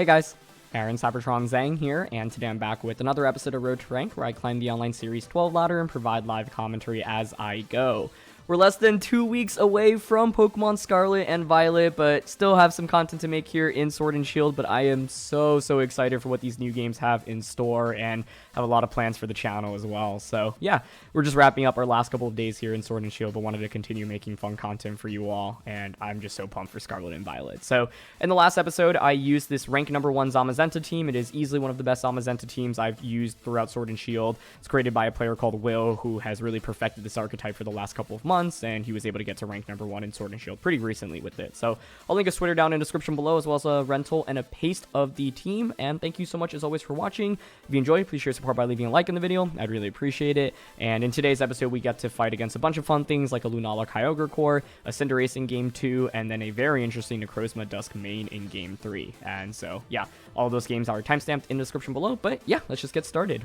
Hey guys, Aaron Cybertron Zhang here, and today I'm back with another episode of Road to Rank, where I climb the online Series 12 ladder and provide live commentary as I go. We're less than 2 weeks away from Pokemon Scarlet and Violet, but still have some content to make here in Sword and Shield, but I am so excited for what these new games have in store, and have a lot of plans for the channel as well. So yeah, we're just wrapping up our last couple of days here in Sword and Shield, but wanted to continue making fun content for you all, and I'm just so pumped for Scarlet and Violet. So in the last episode, I used this rank number 1 Zamazenta team. It is easily one of the best Zamazenta teams I've used throughout Sword and Shield. It's created by a player called Will, who has really perfected this archetype for the last couple of months, and he was able to get to rank number 1 in Sword and Shield pretty recently with it. So I'll link his Twitter down in the description below, as well as a rental and a paste of the team. And thank you so much as always for watching. If you enjoyed, please share support by leaving a like in the video. I'd really appreciate it. And in today's episode, we get to fight against a bunch of fun things like a Lunala Kyogre core, a Cinderace in game 2, and then a very interesting Necrozma Dusk main in game 3. And so yeah, all those games are timestamped in the description below. But yeah, let's just get started.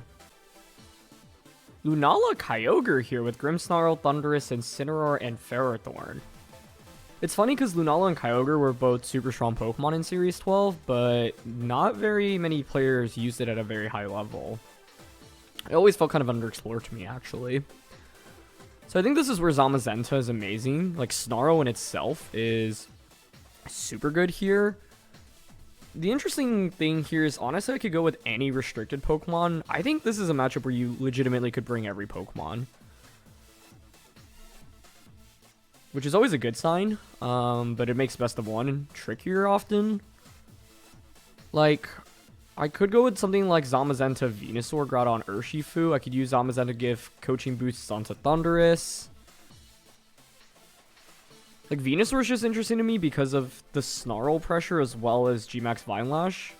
Lunala Kyogre here with Grimmsnarl, Thundurus, Incineroar, and Ferrothorn. It's funny because Lunala and Kyogre were both super strong Pokemon in Series 12, but not very many players used it at a very high level. It always felt kind of underexplored to me, actually. So I think this is where Zamazenta is amazing. Like, Snarl in itself is super good here. The interesting thing here is, honestly, I could go with any restricted Pokemon. I think this is a matchup where you legitimately could bring every Pokemon, which is always a good sign, but it makes best of one trickier often. Like, I could go with something like Zamazenta, Venusaur, Groudon, Urshifu. I could use Zamazenta to give coaching boosts onto Thundurus. Like, Venusaur is just interesting to me because of the Snarl pressure as well as Gmax Vinelash.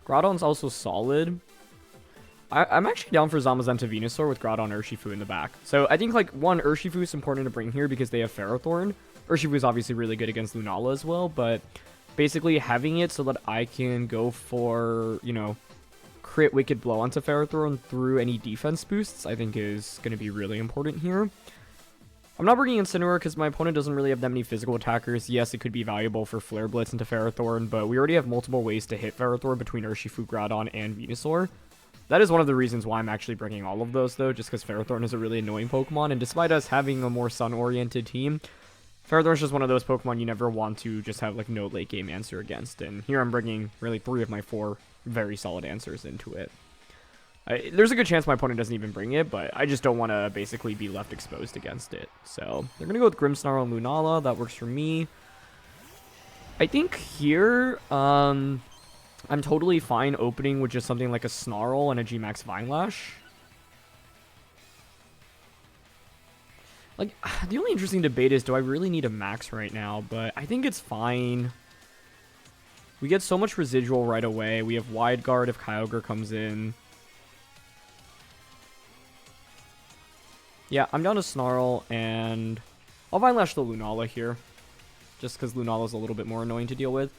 Groudon's also solid. I'm actually down for Zamazenta Venusaur with Groudon Urshifu in the back. So I think, like, one, Urshifu is important to bring here because they have Ferrothorn. Urshifu is obviously really good against Lunala as well, but basically having it so that I can go for, you know, crit Wicked Blow onto Ferrothorn through any defense boosts, I think is going to be really important here. I'm not bringing Incineroar because my opponent doesn't really have that many physical attackers. Yes, it could be valuable for Flare Blitz into Ferrothorn, but we already have multiple ways to hit Ferrothorn between Urshifu, Groudon, and Venusaur. That is one of the reasons why I'm actually bringing all of those, though, just because Ferrothorn is a really annoying Pokemon, and despite us having a more Sun-oriented team, Ferrothorn is just one of those Pokemon you never want to just have, like, no late-game answer against, and here I'm bringing really 3 of my 4 very solid answers into it. There's a good chance my opponent doesn't even bring it, but I just don't want to basically be left exposed against it. So they're going to go with Grimmsnarl and Lunala. That works for me. I think here, I'm totally fine opening with just something like a Snarl and a Gmax Vinelash. Like, the only interesting debate is, do I really need a max right now? But I think it's fine. We get so much residual right away. We have Wide Guard if Kyogre comes in. Yeah, I'm down to Snarl, and I'll Vinelash the Lunala here, just because Lunala's a little bit more annoying to deal with.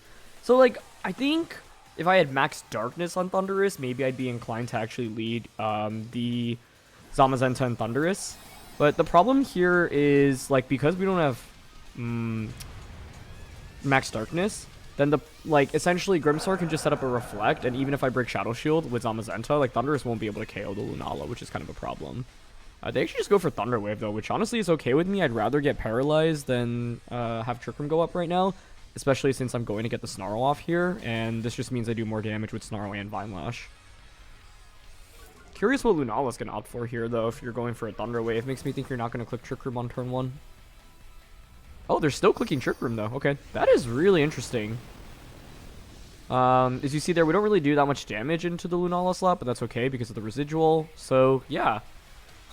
So, like, I think if I had Max Darkness on Thundurus, maybe I'd be inclined to actually lead the Zamazenta and Thundurus. But the problem here is, like, because we don't have Max Darkness, then essentially Grimmsnarl can just set up a Reflect, and even if I break Shadow Shield with Zamazenta, like, Thundurus won't be able to KO the Lunala, which is kind of a problem. They actually just go for Thunder Wave, though, which honestly is okay with me. I'd rather get Paralyzed than have Trick Room go up right now, especially since I'm going to get the Snarl off here, and this just means I do more damage with Snarl and Vinelash. Curious what Lunala's going to opt for here, though, if you're going for a Thunder Wave. Makes me think you're not going to click Trick Room on turn 1. Oh, they're still clicking Trick Room, though. Okay, that is really interesting. As you see there, we don't really do that much damage into the Lunala slot, but that's okay because of the residual. So, yeah.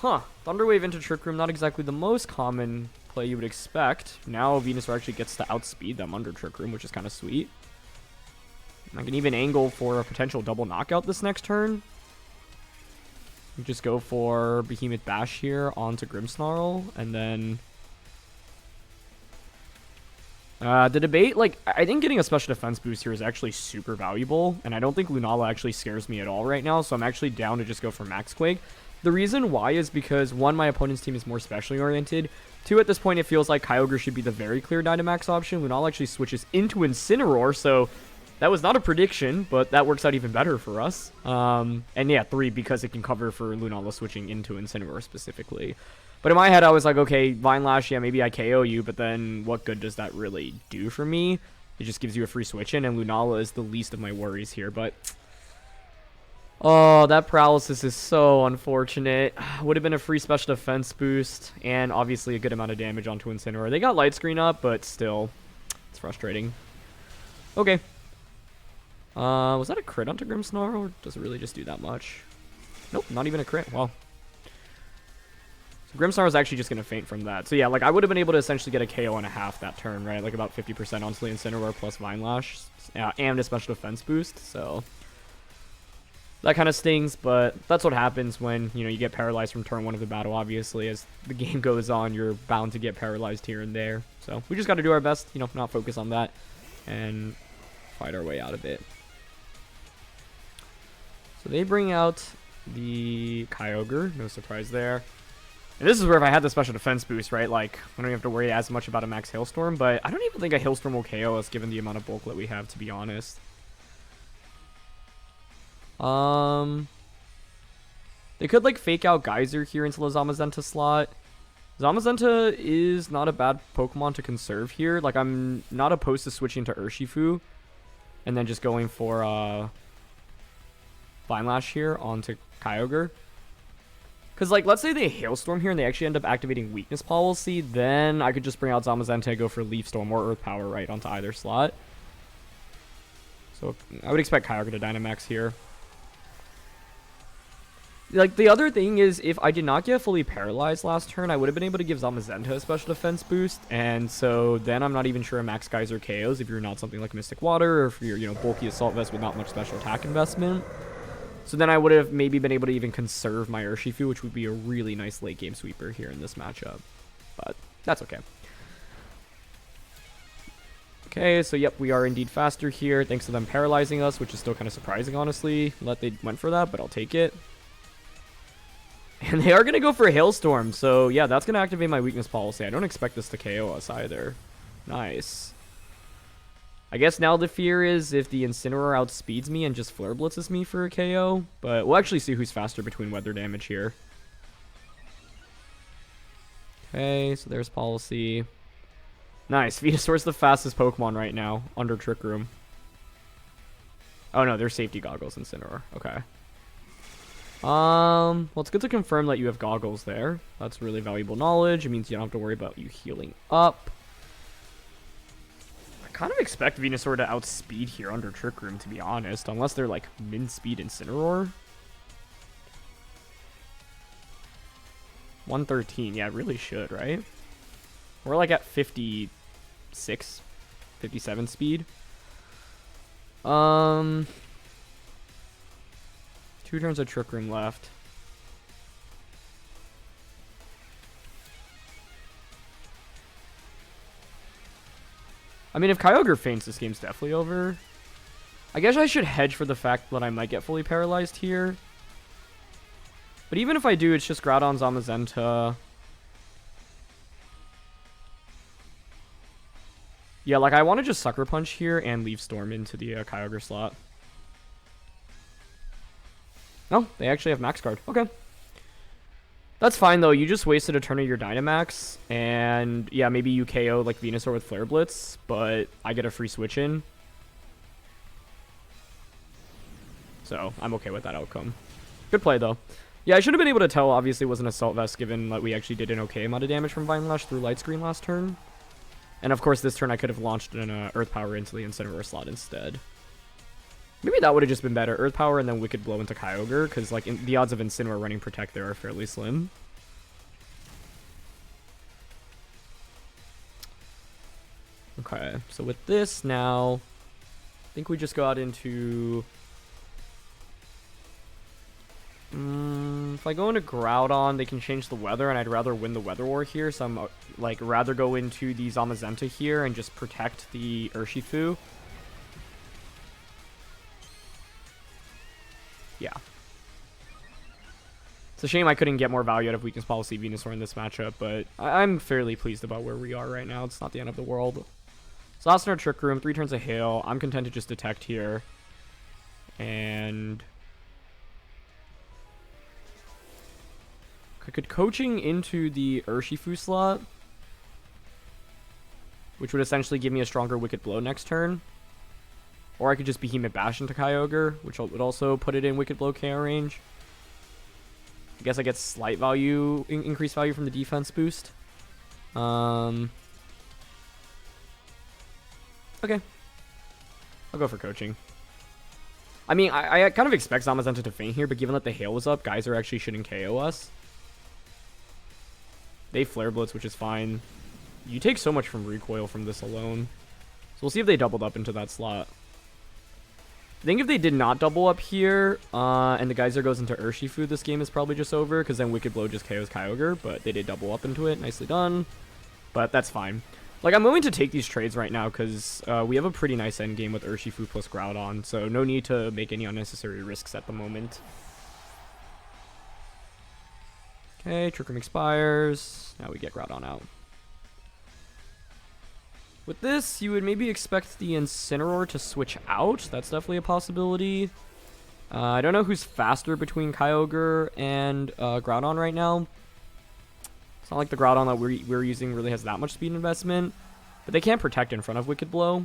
Huh, Thunder Wave into Trick Room, not exactly the most common play you would expect. Now Venusaur actually gets to outspeed them under Trick Room, which is kind of sweet. I can even angle for a potential double knockout this next turn. Just go for Behemoth Bash here onto Grimmsnarl, and then the debate, like, I think getting a special defense boost here is actually super valuable, and I don't think Lunala actually scares me at all right now, so I'm actually down to just go for Max Quake. The reason why is because, one, my opponent's team is more specially oriented. Two, at this point, it feels like Kyogre should be the very clear Dynamax option. Lunala actually switches into Incineroar, so that was not a prediction, but that works out even better for us. And yeah, three, because it can cover for Lunala switching into Incineroar specifically. But in my head, I was like, okay, Vine Lash, yeah, maybe I KO you, but then what good does that really do for me? It just gives you a free switch in, and Lunala is the least of my worries here, but... Oh, that paralysis is so unfortunate. Would have been a free special defense boost, and obviously a good amount of damage onto Incineroar. They got light screen up, but still, it's frustrating. Okay. Was that a crit onto Grimmsnarl, or does it really just do that much? Nope, not even a crit. Wow. So Grimmsnarl is actually just going to faint from that. So yeah, like I would have been able to essentially get a KO and a half that turn, right? Like about 50% on Incineroar plus Vine Lash, and a special defense boost, so... That kind of stings, but that's what happens when, you know, you get paralyzed from turn 1 of the battle, obviously. As the game goes on, you're bound to get paralyzed here and there. So we just got to do our best, you know, not focus on that and fight our way out of it. So they bring out the Kyogre, no surprise there. And this is where if I had the special defense boost, right, like, I don't even have to worry as much about a max Hailstorm, but I don't even think a Hailstorm will KO us given the amount of bulk that we have, to be honest. They could, like, fake out Geyser here into the Zamazenta slot. Zamazenta is not a bad Pokemon to conserve here. Like, I'm not opposed to switching to Urshifu and then just going for, Vine Lash here onto Kyogre. Because, like, let's say they Hailstorm here and they actually end up activating Weakness Policy, then I could just bring out Zamazenta and go for Leaf Storm or Earth Power, right, onto either slot. So, I would expect Kyogre to Dynamax here. Like, the other thing is, if I did not get fully paralyzed last turn, I would have been able to give Zamazenta a special defense boost, and so then I'm not even sure a Max Geyser KOs if you're not something like Mystic Water, or if you're, you know, bulky Assault Vest with not much special attack investment. So then I would have maybe been able to even conserve my Urshifu, which would be a really nice late game sweeper here in this matchup. But that's okay. Okay, so yep, we are indeed faster here, thanks to them paralyzing us, which is still kind of surprising, honestly. They went for that, but I'll take it. And they are going to go for a Hailstorm, so yeah, that's going to activate my Weakness Policy. I don't expect this to KO us either. Nice. I guess now the fear is if the Incineroar outspeeds me and just Flare Blitzes me for a KO, but we'll actually see who's faster between weather damage here. Okay, so there's Policy. Nice, Venusaur's the fastest Pokemon right now, under Trick Room. Oh no, there's Safety Goggles Incineroar, okay. Well, it's good to confirm that you have goggles there. That's really valuable knowledge. It means you don't have to worry about you healing up. I kind of expect Venusaur to outspeed here under Trick Room, to be honest. Unless they're, like, min-speed Incineroar. 113. Yeah, it really should, right? We're, like, at 56, 57 speed. 2 turns of Trick Room left. I mean, if Kyogre faints, this game's definitely over. I guess I should hedge for the fact that I might get fully paralyzed here. But even if I do, it's just Groudon, Zamazenta. Yeah, like, I want to just Sucker Punch here and Leaf Storm into the Kyogre slot. No, they actually have Max Guard. Okay. That's fine, though. You just wasted a turn of your Dynamax. And, yeah, maybe you KO, like, Venusaur with Flare Blitz. But I get a free switch in. So, I'm okay with that outcome. Good play, though. Yeah, I should have been able to tell, obviously, it was an Assault Vest, given that we actually did an okay amount of damage from Vine Lash through Light Screen last turn. And, of course, this turn I could have launched an Earth Power into the Incineroar slot instead. Maybe that would have just been better. Earth Power and then Wicked Blow into Kyogre, because like the odds of Incineroar running Protect there are fairly slim. Okay, so with this now, I think we just go out into... if I go into Groudon, they can change the weather, and I'd rather win the Weather War here, so I'm like rather go into the Zamazenta here and just protect the Urshifu. Yeah. It's a shame I couldn't get more value out of Weakness Policy Venusaur in this matchup, but I'm fairly pleased about where we are right now. It's not the end of the world. So that's in our Trick Room, 3 turns of Hail. I'm content to just Detect here. And I could Coaching into the Urshifu slot, which would essentially give me a stronger Wicked Blow next turn. Or I could just Behemoth Bash into Kyogre, which would also put it in Wicked Blow KO range. I guess I get slight value, increased value from the defense boost. Okay. I'll go for Coaching. I mean, I kind of expect Zamazenta to faint here, but given that the Hail was up, Geyser actually shouldn't KO us. They Flare Blitz, which is fine. You take so much from recoil from this alone. So we'll see if they doubled up into that slot. I think if they did not double up here, and the Geyser goes into Urshifu, this game is probably just over, because then Wicked Blow just KOs Kyogre, but they did double up into it. Nicely done. But that's fine. Like, I'm willing to take these trades right now, because we have a pretty nice endgame with Urshifu plus Groudon, so no need to make any unnecessary risks at the moment. Okay, Trick Room expires. Now we get Groudon out. With this, you would maybe expect the Incineroar to switch out. That's definitely a possibility. I don't know who's faster between Kyogre and Groudon right now. It's not like the Groudon that we're using really has that much speed investment. But they can't protect in front of Wicked Blow.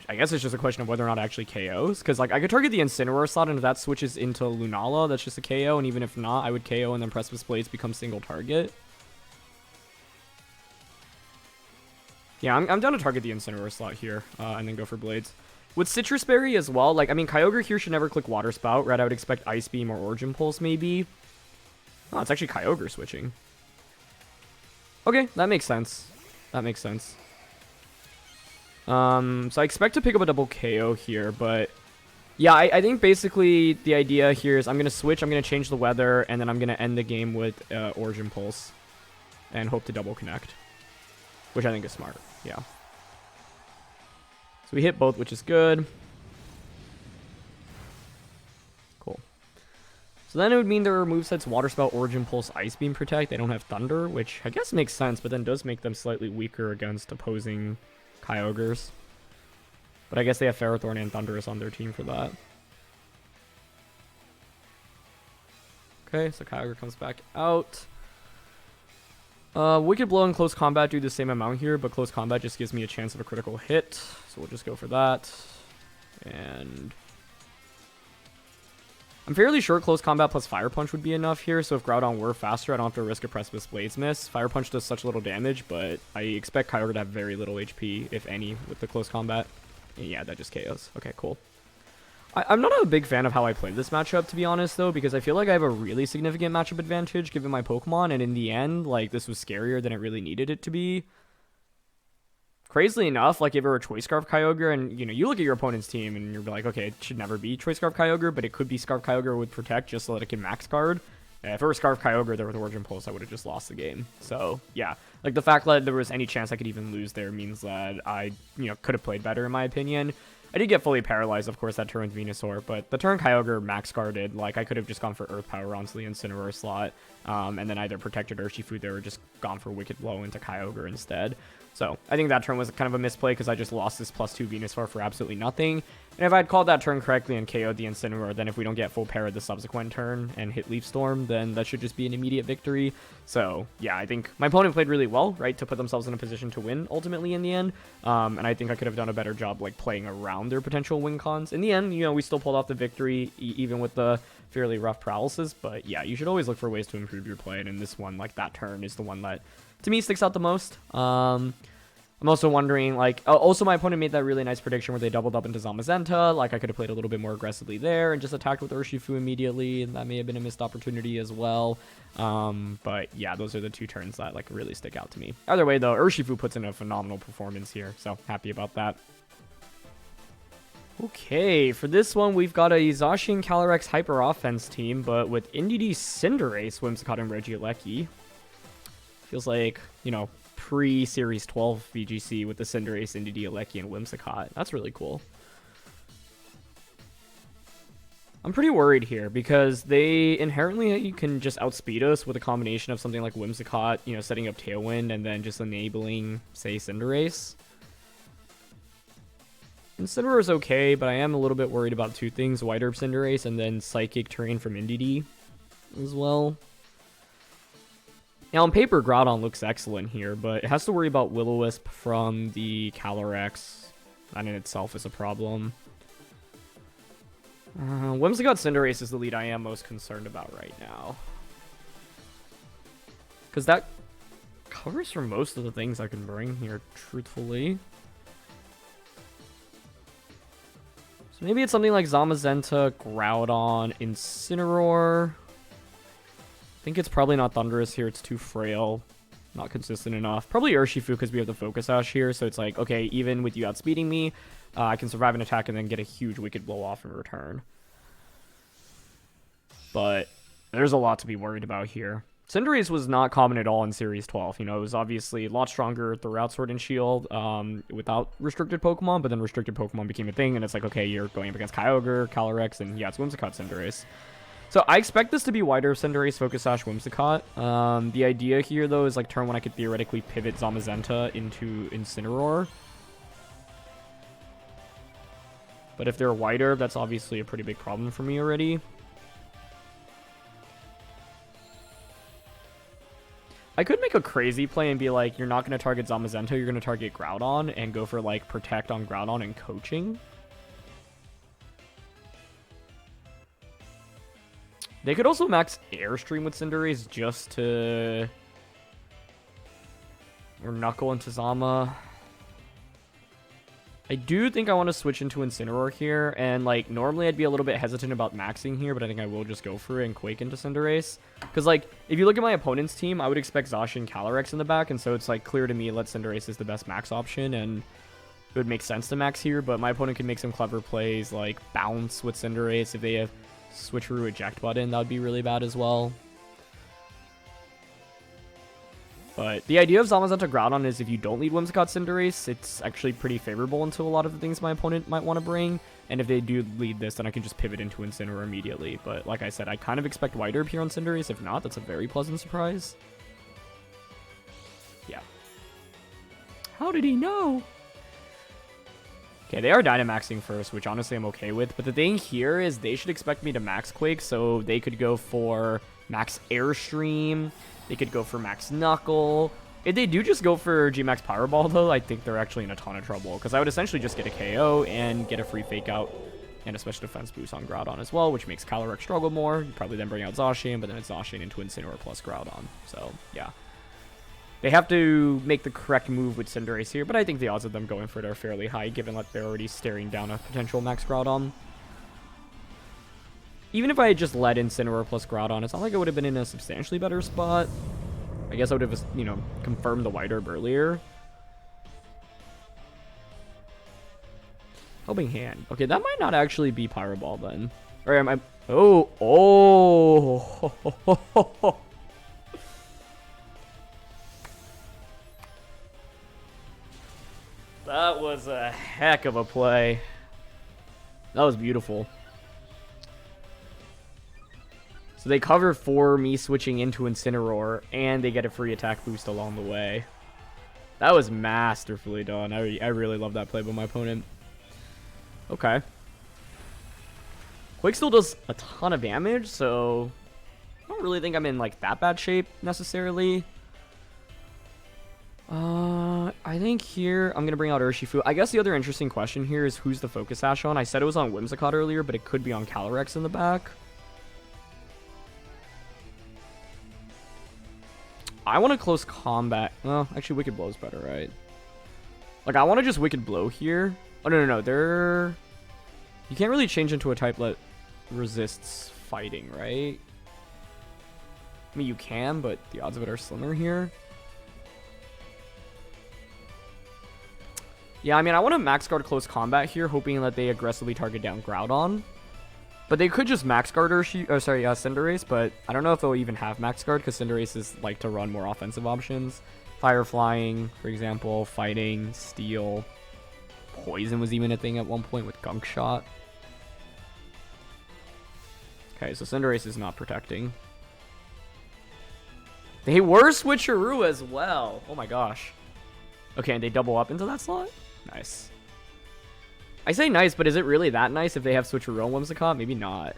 I guess it's just a question of whether or not it actually KOs. Because like I could target the Incineroar slot, and if that switches into Lunala, that's just a KO. And even if not, I would KO and then Precipice Blades become single target. Yeah, I'm down to target the Incineroar slot here, and then go for Blades. With Citrus Berry as well, like, I mean, Kyogre here should never click Water Spout, right? I would expect Ice Beam or Origin Pulse, maybe. Oh, it's actually Kyogre switching. Okay, that makes sense. That makes sense. So I expect to pick up a double KO here, but... Yeah, I think basically the idea here is I'm going to switch, I'm going to change the weather, and then I'm going to end the game with Origin Pulse. And hope to double connect. Which I think is smart, yeah. So we hit both, which is good. Cool. So then it would mean their movesets Water Spout, Origin Pulse, Ice Beam Protect. They don't have Thunder, which I guess makes sense, but then does make them slightly weaker against opposing Kyogres. But I guess they have Ferrothorn and Thundurus on their team for that. Okay, so Kyogre comes back out. Wicked Blow and Close Combat do the same amount here, but Close Combat just gives me a chance of a critical hit. So we'll just go for that. And I'm fairly sure Close Combat plus Fire Punch would be enough here, so if Groudon were faster, I don't have to risk a Precipice Blades miss. Fire Punch does such little damage, but I expect Kyogre to have very little HP, if any, with the Close Combat. And yeah, that just KOs. Okay, cool. I'm not a big fan of how I played this matchup, to be honest, though, because I feel like I have a really significant matchup advantage given my Pokemon, and in the end, like, this was scarier than it really needed it to be. Crazily enough, like, if it were Choice Scarf Kyogre, and, you know, you look at your opponent's team, and you're like, okay, it should never be Choice Scarf Kyogre, but it could be Scarf Kyogre with Protect just so that it can max guard. If it were Scarf Kyogre there with Origin Pulse, I would have just lost the game. So, yeah. Like, the fact that there was any chance I could even lose there means that I, you know, could have played better, in my opinion. I did get fully paralyzed, of course, that turn with Venusaur, but the turn Kyogre max guarded, like, I could have just gone for Earth Power onto the Incineroar slot, and then either protected Urshifu there or just gone for Wicked Blow into Kyogre instead. So, I think that turn was kind of a misplay because I just lost this +2 Venusaur for absolutely nothing. And if I had called that turn correctly and KO'd the Incineroar, then if we don't get full parried the subsequent turn and hit Leaf Storm, then that should just be an immediate victory. So, yeah, I think my opponent played really well, right, to put themselves in a position to win, ultimately, in the end. And I think I could have done a better job, like, playing around their potential win cons. In the end, you know, we still pulled off the victory, even with the fairly rough paralysis. But, yeah, you should always look for ways to improve your play. And in this one, like, that turn is the one that, to me, sticks out the most. I'm also wondering, like, also my opponent made that really nice prediction where they doubled up into Zamazenta. Like, I could have played a little bit more aggressively there and just attacked with Urshifu immediately, and that may have been a missed opportunity as well. But yeah, those are the two turns that, like, really stick out to me. Either way, though, Urshifu puts in a phenomenal performance here, so happy about that. Okay, for this one, we've got a Zacian Calyrex Hyper Offense team, but with Indeedee, Cinderace, Whimsicott, and Regieleki. Feels like, you know, pre-Series 12 VGC with the Cinderace, Indeedee, Regieleki, and Whimsicott. That's really cool. I'm pretty worried here because they inherently can just outspeed us with a combination of something like Whimsicott, you know, setting up Tailwind and then just enabling, say, Cinderace. Incineroar is okay, but I am a little bit worried about two things: White Herb Cinderace and then Psychic Terrain from Indeedee as well. Now, on paper, Groudon looks excellent here, but it has to worry about Will-O-Wisp from the Calyrex. That in itself is a problem. Whimsicott Cinderace is the lead I am most concerned about right now. Because that covers for most of the things I can bring here, truthfully. So maybe it's something like Zamazenta, Groudon, Incineroar. I think it's probably not Thundurus here. It's too frail. Not consistent enough. Probably Urshifu because we have the Focus Sash here. So it's like, okay, even with you outspeeding me, I can survive an attack and then get a huge Wicked Blow off in return. But there's a lot to be worried about here. Cinderace was not common at all in Series 12. You know, it was obviously a lot stronger throughout Sword and Shield without restricted Pokemon, but then restricted Pokemon became a thing, and it's like, okay, you're going up against Kyogre, Calyrex, and yeah, it's Whimsicott Cinderace. So I expect this to be White Herb Cinderace, Focus Sash, Whimsicott. The idea here, though, is like turn 1 I could theoretically pivot Zamazenta into Incineroar. But if they're White Herb, that's obviously a pretty big problem for me already. I could make a crazy play and be like, you're not going to target Zamazenta, you're going to target Groudon and go for like Protect on Groudon and Coaching. They could also max Airstream with Cinderace just to... or Knuckle into Zama. I do think I want to switch into Incineroar here, and like normally I'd be a little bit hesitant about maxing here, but I think I will just go for it and Quake into Cinderace. Because like, if you look at my opponent's team, I would expect Zacian, Calyrex in the back, and so it's like clear to me that Cinderace is the best max option, and it would make sense to max here, but my opponent can make some clever plays like Bounce with Cinderace. If they have Switcheroo Eject button, that would be really bad as well. But the idea of Zamazenta Groudon is if you don't lead Whimsicott Cinderace, it's actually pretty favorable into a lot of the things my opponent might want to bring. And if they do lead this, then I can just pivot into Incineroar immediately. But like I said, I kind of expect White Herb here on Cinderace. If not, that's a very pleasant surprise. Yeah. How did he know? Okay, they are Dynamaxing first, which honestly I'm okay with. But the thing here is they should expect me to max Quake, so they could go for max Airstream. They could go for max Knuckle. If they do just go for G-Max Power Ball, though, I think they're actually in a ton of trouble. Because I would essentially just get a KO and get a free Fake Out and a Special Defense boost on Groudon as well, which makes Calyrex struggle more. You probably then bring out Zacian, but then it's Zacian into Incineroar plus Groudon. So, yeah. They have to make the correct move with Cinderace here, but I think the odds of them going for it are fairly high, given that they're already staring down a potential max Groudon. Even if I had just led Incineroar plus Groudon, it's not like I would have been in a substantially better spot. I guess I would have, you know, confirmed the White Herb earlier. Helping Hand. Okay, that might not actually be Pyro Ball then. Or am I... Oh! Oh! That was a heck of a play. That was beautiful. So they cover for me switching into Incineroar, and they get a free attack boost along the way. That was masterfully done. I really love that play by my opponent. Okay. Quake still does a ton of damage, so I don't really think I'm in like that bad shape necessarily. I think here I'm gonna bring out Urshifu. I guess the other interesting question here is who's the Focus Sash on? I said it was on Whimsicott earlier, but it could be on Calyrex in the back. I want to close combat. Well, actually, Wicked Blow is better, right? Like, I want to just Wicked Blow here. Oh, no. They're... You can't really change into a type that resists fighting, right? I mean, you can, but the odds of it are slimmer here. Yeah, I mean, I want to Max Guard close combat here, hoping that they aggressively target down Groudon. But they could just Max Guard Cinderace, but I don't know if they'll even have Max Guard, because Cinderace like to run more offensive options. Fire Flying, for example, Fighting, Steel. Poison was even a thing at one point with Gunk Shot. Okay, so Cinderace is not protecting. They were switcheroo as well. Oh my gosh. Okay, and they double up into that slot? Nice. I say nice, but is it really that nice if they have switcheroo on Whimsicott? Maybe not.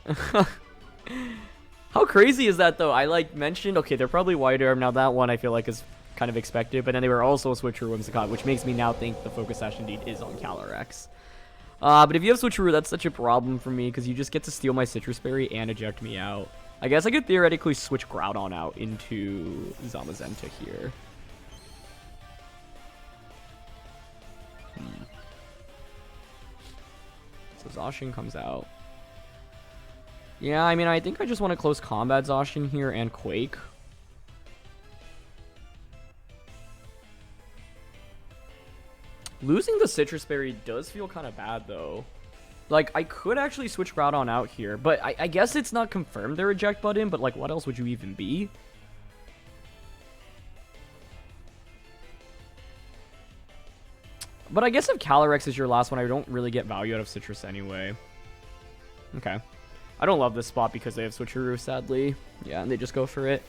How crazy is that, though? I, like, mentioned... Okay, they're probably Wide Arm. Now, that one I feel like is kind of expected, but then they were also switcheroo Whimsicott, which makes me now think the Focus Sash indeed is on Calyrex. But if you have switcheroo, that's such a problem for me, because you just get to steal my Citrus Berry and eject me out. I guess I could theoretically switch Groudon out into Zamazenta here. So Zacian comes out. Yeah, I mean, I think I just want to close combat Zacian here and Quake. Losing the Citrus Berry does feel kind of bad, though. Like, I could actually switch Groudon out here, but I guess it's not confirmed their eject button, but, like, what else would you even be? But I guess if Calyrex is your last one, I don't really get value out of Citrus anyway. Okay. I don't love this spot because they have switcheroo, sadly. Yeah, and they just go for it.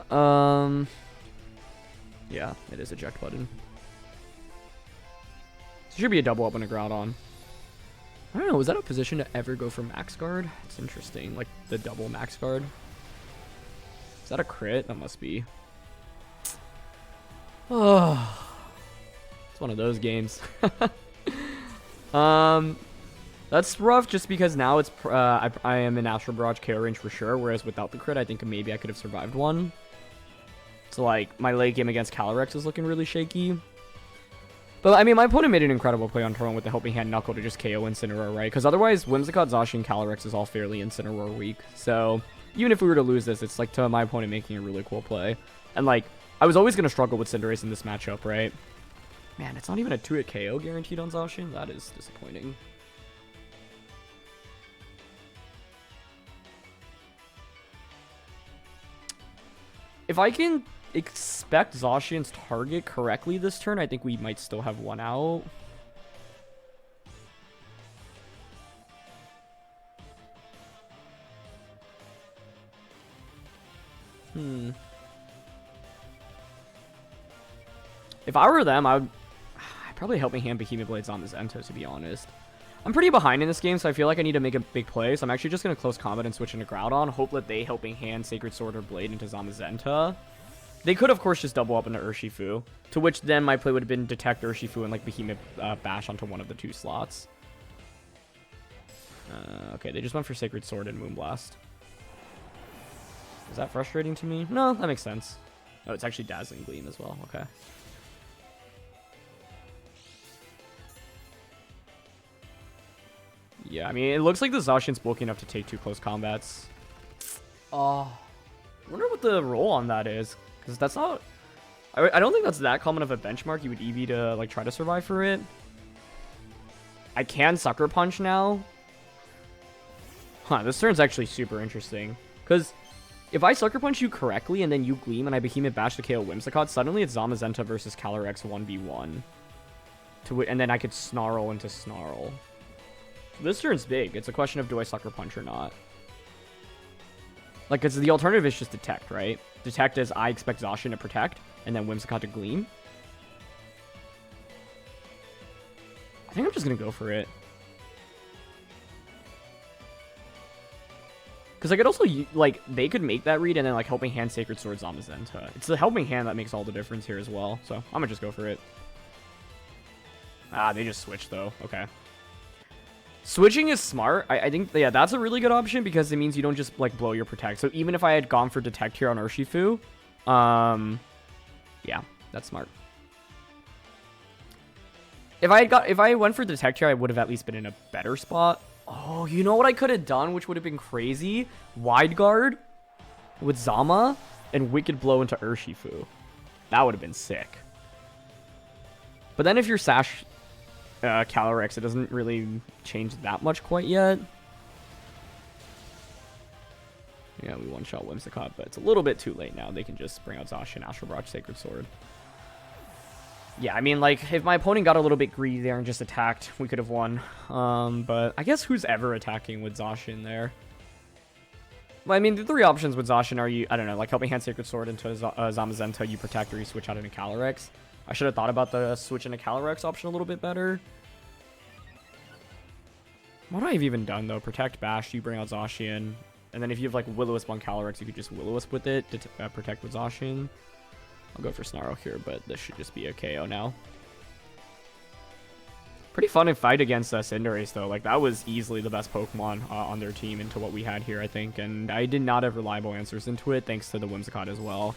Yeah, it is eject button. So it should be a double up on a Groudon. I don't know, was that a position to ever go for Max Guard? It's interesting, like the double Max Guard. Is that a crit? That must be. Oh. It's one of those games. That's rough just because now it's I am in Astral Barrage KO range for sure, whereas without the crit I think maybe I could have survived one. So like my late game against Calyrex is looking really shaky. But I mean my opponent made an incredible play on turn with the Helping Hand Knuckle to just KO Incineroar, right? Because otherwise Whimsicott, Zacian, Calyrex is all fairly Incineroar weak. So even if we were to lose this, it's like to my opponent making a really cool play. And like I was always going to struggle with Cinderace in this matchup, right? Man, it's not even a 2-hit KO guaranteed on Zacian. That is disappointing. If I can expect Zacian's target correctly this turn, I think we might still have one out. If I were them, I'd probably Helping Hand Behemoth Blades on the Zento, to be honest. I'm pretty behind in this game, so I feel like I need to make a big play. So I'm actually just going to close combat and switch into Groudon. Hope that they Helping Hand, Sacred Sword, or Blade into Zamazenta. They could, of course, just double up into Urshifu, to which then my play would have been Detect Urshifu and like Behemoth Bash onto one of the two slots. Okay, they just went for Sacred Sword and Moonblast. Is that frustrating to me? No, that makes sense. Oh, it's actually Dazzling Gleam as well. Okay. Yeah, I mean, it looks like the Zacian's bulky enough to take two close combats. I wonder what the roll on that is. Because that's not... I don't think that's that common of a benchmark. You would EV to, like, try to survive for it. I can Sucker Punch now. Huh, this turn's actually super interesting. Because if I Sucker Punch you correctly and then you Gleam and I Behemoth Bash to KO Whimsicott, suddenly it's Zamazenta versus Calyrex 1v1. And then I could Snarl into Snarl. This turn's big. It's a question of do I Sucker Punch or not. Like, because the alternative is just Detect, right? Detect is I expect Zacian to protect, and then Whimsicott to Gleam. I think I'm just going to go for it. Because I could also, like, they could make that read and then, like, Helping Hand, Sacred Sword, Zamazenta. It's the Helping Hand that makes all the difference here as well. So, I'm going to just go for it. Ah, they just switched, though. Okay. Switching is smart. I think, yeah, that's a really good option because it means you don't just, like, blow your Protect. So even if I had gone for Detect here on Urshifu, yeah, that's smart. If I went for Detect here, I would have at least been in a better spot. Oh, you know what I could have done, which would have been crazy? Wide Guard with Zama and Wicked Blow into Urshifu. That would have been sick. But then if you're Sash... Calyrex, it doesn't really change that much quite yet. Yeah, we one-shot Whimsicott, but it's a little bit too late now. They can just bring out Zacian, Astral Barrage, Sacred Sword. Yeah, I mean, like, if my opponent got a little bit greedy there and just attacked, we could have won. But I guess who's ever attacking with Zacian there? Well, I mean, the three options with Zacian are I don't know, like helping hand Sacred Sword into Zamazenta, you protect, or you switch out into Calyrex. I should have thought about the switch into Calyrex option a little bit better. What have I even done, though? Protect, Bash, you bring out Zacian. And then if you have, like, Will-O-Wisp on Calyrex, you could just Will-O-Wisp with it to protect with Zacian. I'll go for Snarl here, but this should just be a KO now. Pretty fun to fight against Cinderace, though. Like, that was easily the best Pokemon on their team into what we had here, I think. And I did not have reliable answers into it, thanks to the Whimsicott as well.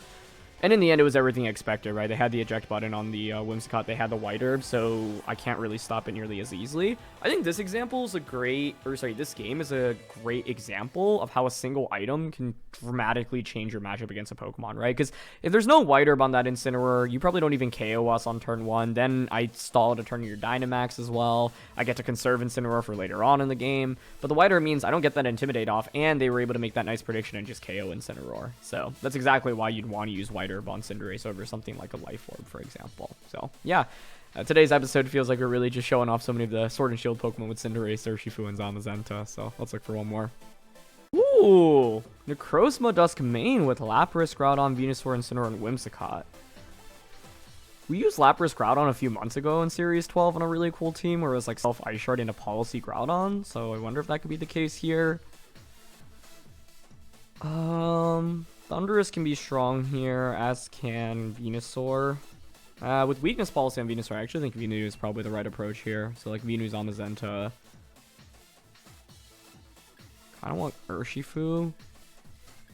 And in the end, it was everything expected, right? They had the eject button on the Whimsicott. They had the White Herb, so I can't really stop it nearly as easily. I think this example is this game is a great example of how a single item can dramatically change your matchup against a Pokemon, right? Because if there's no White Herb on that Incineroar, you probably don't even KO us on turn 1. Then I stall to turn your Dynamax as well. I get to conserve Incineroar for later on in the game. But the White Herb means I don't get that Intimidate off, and they were able to make that nice prediction and just KO Incineroar. So that's exactly why you'd want to use White Herb on Cinderace over something like a Life Orb, for example. So, yeah. Today's episode feels like we're really just showing off so many of the Sword and Shield Pokemon with Cinderace, Urshifu, and Zamazenta. So, let's look for one more. Ooh! Necrozma Duskmane with Lapras, Groudon, Venusaur, Incineroar, and Whimsicott. We used Lapras Groudon a few months ago in Series 12 on a really cool team where it was like Self-Ice Shard and a Policy Groudon. So, I wonder if that could be the case here. Thundurus can be strong here, as can Venusaur. With weakness policy on Venusaur, I actually think Venu is probably the right approach here. So, like, Venu's on Zamazenta. I don't want Urshifu.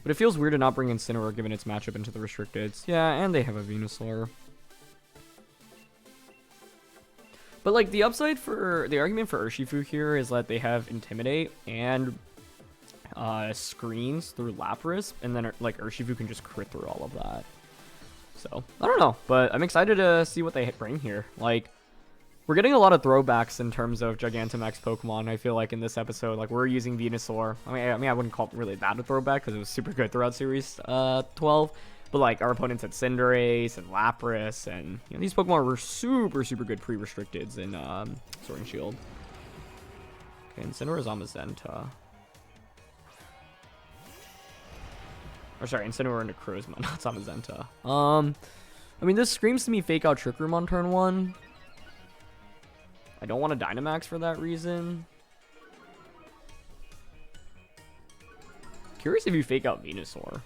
But it feels weird to not bring Incineroar given its matchup into the restricteds. Yeah, and they have a Venusaur. But, like, the argument for Urshifu here is that they have Intimidate and screens through Lapras, and then like Urshifu can just crit through all of that. So I don't know, but I'm excited to see what they bring here. Like, we're getting a lot of throwbacks in terms of Gigantamax Pokemon. I feel like in this episode, like, we're using Venusaur. I mean, I wouldn't call it really that a throwback because it was super good throughout Series 12. But like, our opponents had Cinderace and Lapras, and you know, these Pokemon were super good pre-restricteds in Sword and Shield. Okay, and Incineroar's on Zamazenta. Or sorry, Incineroar and Necrozma, not Zamazenta. I mean, this screams to me Fake Out Trick Room on turn 1. I don't want a Dynamax for that reason. Curious if you Fake Out Venusaur.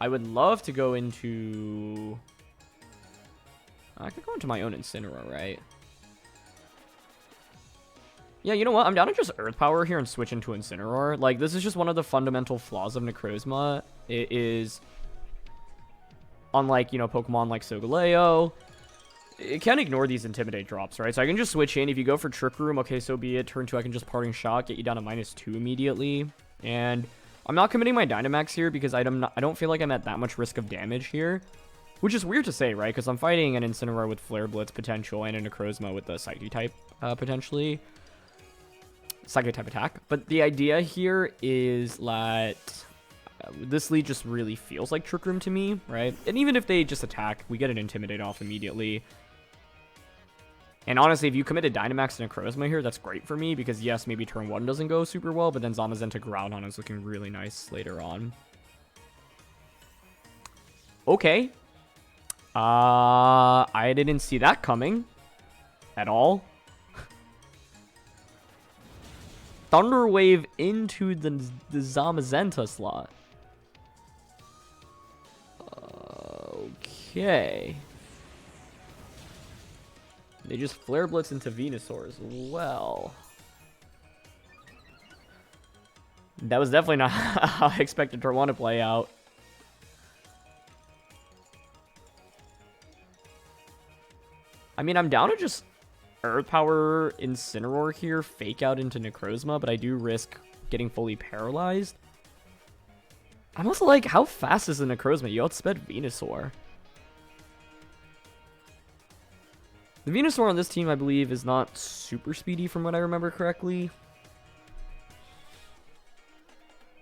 I would love to go into... I could go into my own Incineroar, right? Yeah, you know what? I'm down to just Earth Power here and switch into Incineroar. Like, this is just one of the fundamental flaws of Necrozma. It is, unlike, you know, Pokemon like Solgaleo, it can't ignore these Intimidate drops, right? So I can just switch in. If you go for Trick Room, okay, so be it. Turn 2, I can just Parting Shot, get you down to -2 immediately. And I'm not committing my Dynamax here because I don't feel like I'm at that much risk of damage here. Which is weird to say, right? Because I'm fighting an Incineroar with Flare Blitz potential and a Necrozma with the Psychic type, potentially. Psychic type attack. But the idea here is that this lead just really feels like Trick Room to me, right? And even if they just attack, we get an Intimidate off immediately. And honestly, if you committed Dynamax to Necrozma here, that's great for me because yes, maybe turn 1 doesn't go super well, but then Zamazenta Groudon is looking really nice later on. Okay. I didn't see that coming at all. Thunder Wave into the Zamazenta slot. Okay. They just Flare Blitz into Venusaur as well. That was definitely not how I expected turn 1 to play out. I mean, I'm down to just Earth Power Incineroar here, Fake Out into Necrozma, but I do risk getting fully paralyzed. I'm also like, how fast is the Necrozma? You outsped Venusaur. The Venusaur on this team, I believe, is not super speedy from what I remember correctly.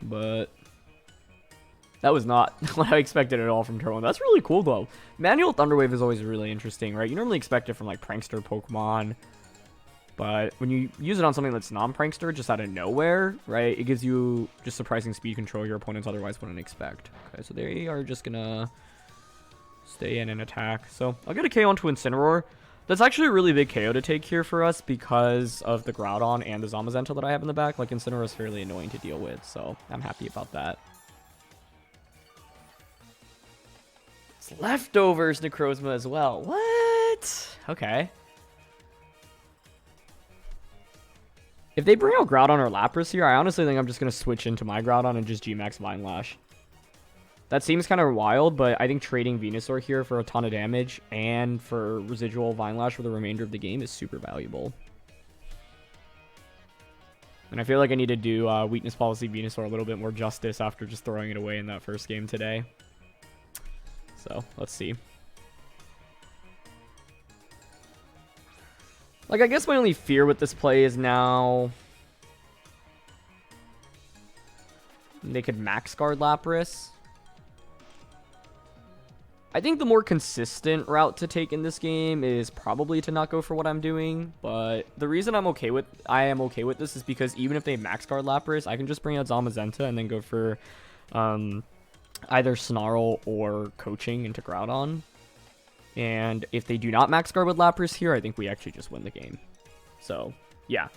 But that was not what I expected at all from turn 1. That's really cool, though. Manual Thunder Wave is always really interesting, right? You normally expect it from, like, Prankster Pokemon. But when you use it on something that's non-prankster, just out of nowhere, right, it gives you just surprising speed control your opponents otherwise wouldn't expect. Okay, so they are just gonna stay in and attack. So I'll get a KO onto Incineroar. That's actually a really big KO to take here for us because of the Groudon and the Zamazenta that I have in the back. Like, Incineroar is fairly annoying to deal with, so I'm happy about that. It's leftovers Necrozma as well. What? Okay. If they bring out Groudon or Lapras here, I honestly think I'm just going to switch into my Groudon and just G-Max Vine Lash. That seems kind of wild, but I think trading Venusaur here for a ton of damage and for residual Vine Lash for the remainder of the game is super valuable. And I feel like I need to do Weakness Policy Venusaur a little bit more justice after just throwing it away in that first game today. So, let's see. Like, I guess my only fear with this play is now they could Max Guard Lapras. I think the more consistent route to take in this game is probably to not go for what I'm doing, but the reason I am okay with this is because even if they Max Guard Lapras, I can just bring out Zamazenta and then go for either Snarl or Coaching into Groudon. And if they do not Max Guard with Lapras here, I think we actually just win the game. So, yeah.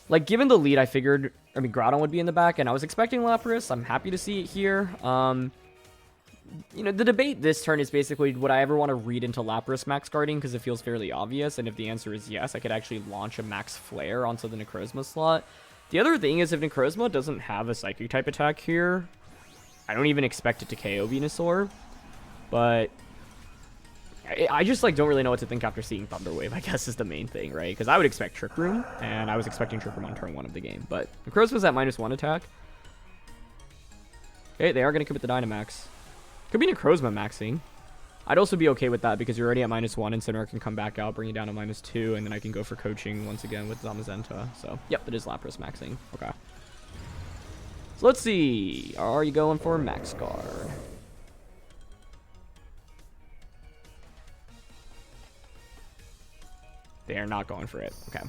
Like, given the lead, I figured, Groudon would be in the back, and I was expecting Lapras. I'm happy to see it here. You know, the debate this turn is basically, would I ever want to read into Lapras Max Guarding, because it feels fairly obvious, and if the answer is yes, I could actually launch a Max Flare onto the Necrozma slot. The other thing is, if Necrozma doesn't have a Psychic-type attack here, I don't even expect it to KO Venusaur, but I just, like, don't really know what to think after seeing Thunder Wave, I guess, is the main thing, right? Because I would expect Trick Room, and I was expecting Trick Room on turn 1 of the game, but Necrozma's at -1 attack. Okay, they are going to commit the Dynamax. Could be Necrozma maxing. I'd also be okay with that because you're already at -1 and Cinderace can come back out, bring you down to -2, and then I can go for Coaching once again with Zamazenta. So, yep, it is Lapras maxing. Okay. So let's see. Are you going for Max Guard? They are not going for it. Okay.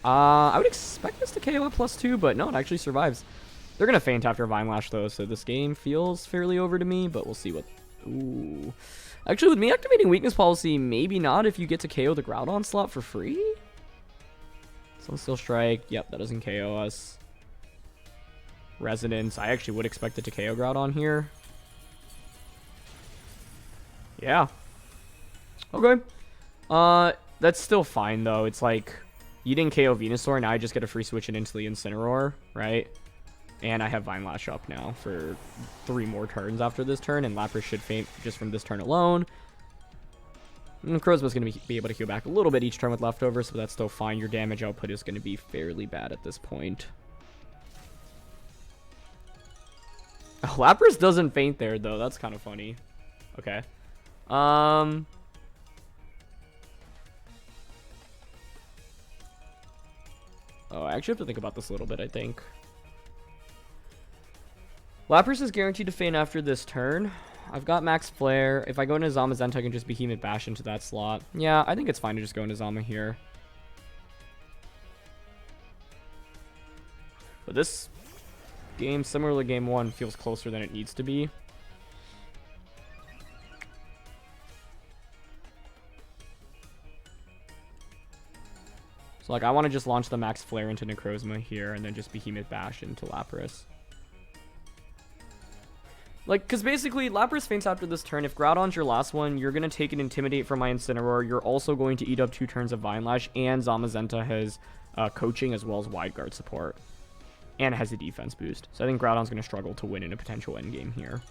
I would expect this to KO at +2, but no, it actually survives. They're going to faint after Vine Lash, though, so this game feels fairly over to me, but we'll see what... Ooh. Actually, with me activating Weakness Policy, maybe not if you get to KO the Groudon slot for free? Sunsteel Strike. Yep, that doesn't KO us. Resonance. I actually would expect it to KO Groudon here. Yeah. Okay. That's still fine, though. It's like, you didn't KO Venusaur, now I just get a free switch and instantly Incineroar, right? And I have Vine Lash up now for 3 more turns after this turn, and Lapras should faint just from this turn alone. And Necrozma's going to be able to heal back a little bit each turn with leftovers, but that's still fine. Your damage output is going to be fairly bad at this point. Oh, Lapras doesn't faint there, though. That's kind of funny. Okay. Oh, I actually have to think about this a little bit, I think. Lapras is guaranteed to faint after this turn. I've got Max Flare. If I go into Zamazenta, I can just Behemoth Bash into that slot. Yeah, I think it's fine to just go into Zama here. But this game, similar to game 1, feels closer than it needs to be. So, like, I want to just launch the Max Flare into Necrozma here and then just Behemoth Bash into Lapras. Like, because basically, Lapras faints after this turn. If Groudon's your last one, you're going to take an Intimidate from my Incineroar. You're also going to eat up 2 turns of Vine Lash, and Zamazenta has Coaching as well as Wide Guard support. And it has a defense boost. So I think Groudon's going to struggle to win in a potential endgame here.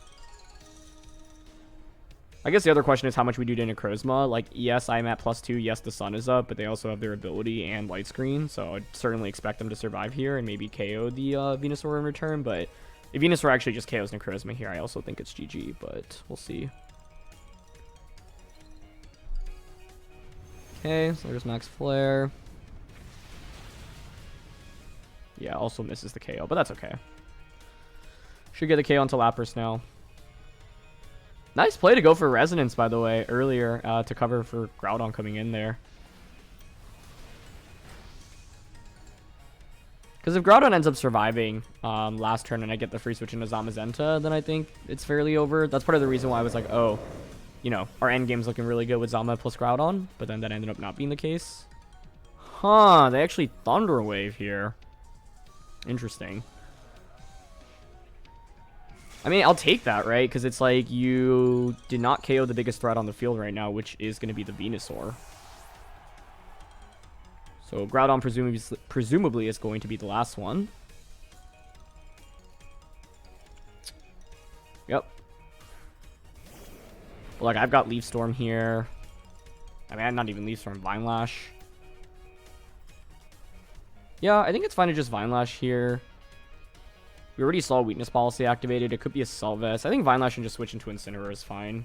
I guess the other question is how much we do to Necrozma. Like, yes, I'm at +2. Yes, the sun is up, but they also have their ability and Light Screen. So I'd certainly expect them to survive here and maybe KO the Venusaur in return, but... if Venusaur actually just KOs Necrozma here, I also think it's GG, but we'll see. Okay, so there's Max Flare. Yeah, also misses the KO, but that's okay. Should get the KO onto Lapras now. Nice play to go for Resonance, by the way, earlier, to cover for Groudon coming in there. Because if Groudon ends up surviving last turn and I get the free switch into Zamazenta, then I think it's fairly over. That's part of the reason why I was like, oh, you know, our end game's looking really good with Zama plus Groudon, but then that ended up not being the case. Huh, they actually Thunder Wave here. Interesting. I mean, I'll take that, right? Because it's like you did not KO the biggest threat on the field right now, which is going to be the Venusaur. So Groudon presumably is going to be the last one. Yep. But like, I've got Leaf Storm here. I mean, not even Leaf Storm, Vine Lash. Yeah, I think it's fine to just Vine Lash here. We already saw Weakness Policy activated. It could be a Selves. I think Vine Lash and just switch into Incineroar is fine.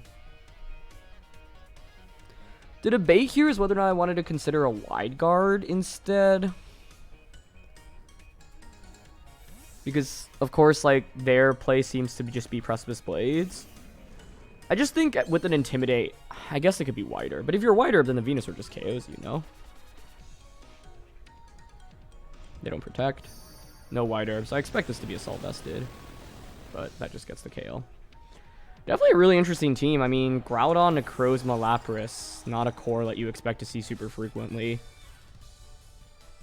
The debate here is whether or not I wanted to consider a Wide Guard instead. Because, of course, like, their play seems to just be Precipice Blades. I just think with an Intimidate, I guess it could be wider. But if you're wider, then the Venusaur just KOs you, know? They don't protect. No wider, so I expect this to be Assault Vested. But that just gets the KO. Definitely a really interesting team. I mean, Groudon, Necrozma, Lapras. Not a core that you expect to see super frequently.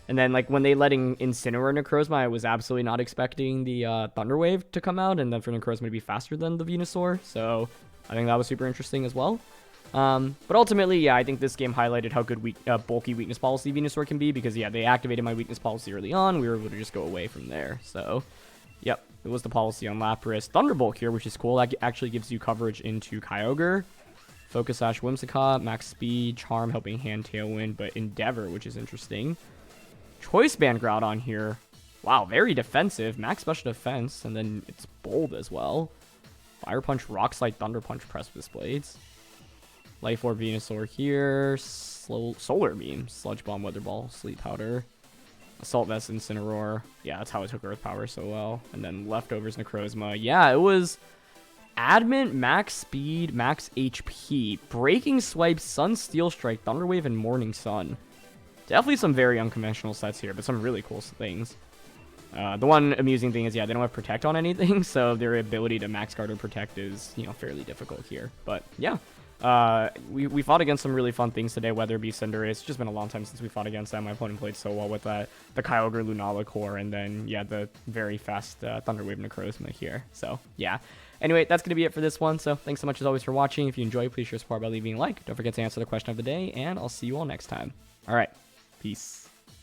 And then, like, when they let in Incineroar Necrozma, I was absolutely not expecting the Thunder Wave to come out, and then for Necrozma to be faster than the Venusaur. So, I think that was super interesting as well. But ultimately, yeah, I think this game highlighted how good bulky Weakness Policy Venusaur can be, because, yeah, they activated my Weakness Policy early on. We were able to just go away from there. So, yep, it was the policy on Lapras. Thunderbolt here, which is cool. That actually gives you coverage into Kyogre. Focus Sash, Whimsicott, Max Speed, Charm, Helping Hand, Tailwind, but Endeavor, which is interesting. Choice Band Groudon here. Wow, very defensive. Max Special Defense, and then it's bold as well. Fire Punch, Rock Slide, Thunder Punch, Precipice Blades. Life Orb Venusaur here. Solar Beam, Sludge Bomb, Weather Ball, Sleep Powder. Assault Vest, Incineroar. Yeah, that's how I took Earth Power so well. And then Leftovers, Necrozma. Yeah, it was Adamant, Max Speed, Max HP, Breaking Swipe, Sun Steel Strike, Thunder Wave, and Morning Sun. Definitely some very unconventional sets here, but some really cool things. The one amusing thing is, yeah, they don't have Protect on anything, so their ability to Max Guard or Protect is, you know, fairly difficult here. But, yeah. We fought against some really fun things today, whether it be Cinderace. It's just been a long time since we fought against them. My opponent played so well with that. The Kyogre Lunala core, and then, yeah, the very fast Thunder Wave Necrozma here. So, yeah. Anyway, that's going to be it for this one. So, thanks so much as always for watching. If you enjoyed, please share support by leaving a like. Don't forget to answer the question of the day, and I'll see you all next time. All right. Peace.